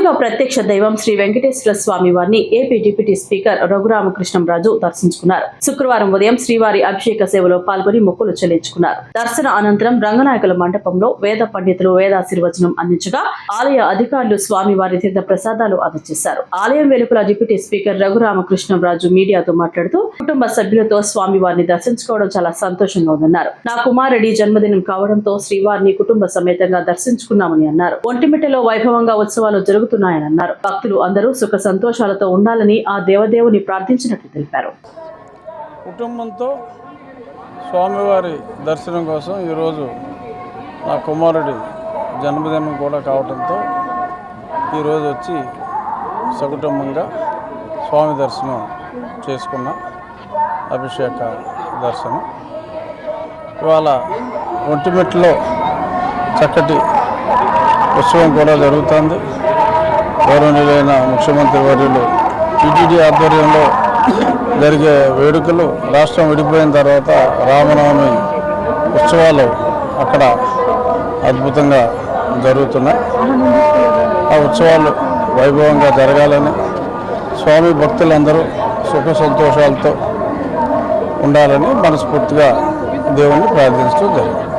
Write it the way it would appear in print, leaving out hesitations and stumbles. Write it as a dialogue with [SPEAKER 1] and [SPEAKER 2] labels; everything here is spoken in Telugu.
[SPEAKER 1] భక్తుల ప్రత్యక్ష దైవం శ్రీ వెంకటేశ్వర స్వామి వారిని ఏపీ డిప్యూటీ స్పీకర్ రఘురామకృష్ణంరాజు దర్శించుకున్నారు. శుక్రవారం ఉదయం శ్రీవారి అభిషేక సేవలో పాల్గొని మొక్కులు చెల్లించుకున్నారు. దర్శన అనంతరం రంగనాయకుల మండపంలో వేద పండితులు వేదాశీర్వచనం అందించగా ఆలయ అధికారులు స్వామివారి తీర్థ ప్రసాదాలు అందజేశారు. ఆలయం వెలుపల డిప్యూటీ స్పీకర్ రఘురామకృష్ణంరాజు మీడియాతో మాట్లాడుతూ కుటుంబ సభ్యులతో స్వామివారిని దర్శించుకోవడం చాలా సంతోషంగా ఉందన్నారు. నా కుమారుడి జన్మదినం కావడంతో శ్రీవారిని కుటుంబ సమేతంగా దర్శించుకున్నామని అన్నారు. ఒంటిమిట్టలో వైభవంగా ఉత్సవాలు జరుగుతున్నాయని అన్నారు. భక్తులు అందరూ సుఖ సంతోషాలతో ఉండాలని ఆ దేవదేవుని ప్రార్థించినట్లు తెలిపారు.
[SPEAKER 2] కుటుంబంతో స్వామివారి దర్శనం కోసం ఈరోజు నా కుమారుడి జన్మదినం కూడా కావడంతో ఈరోజు వచ్చి సకుటుంబంగా స్వామి దర్శనం చేసుకున్న అభిషేక దర్శనం. ఇవాళ ఒంటిమిట్టలో చక్కటి ఉత్సవం కూడా జరుగుతుంది. గౌరవనీయులైన ముఖ్యమంత్రి వర్యులు టీటీడీ ఆధ్వర్యంలో జరిగే వేడుకలు రాష్ట్రం విడిపోయిన తర్వాత రామనవమి ఉత్సవాలు అక్కడ అద్భుతంగా జరుగుతున్నాయి. ఆ ఉత్సవాలు వైభవంగా జరగాలని స్వామి భక్తులందరూ సుఖ సంతోషాలతో ఉండాలని మనస్ఫూర్తిగా దేవుణ్ణి ప్రార్థించడం జరిగింది.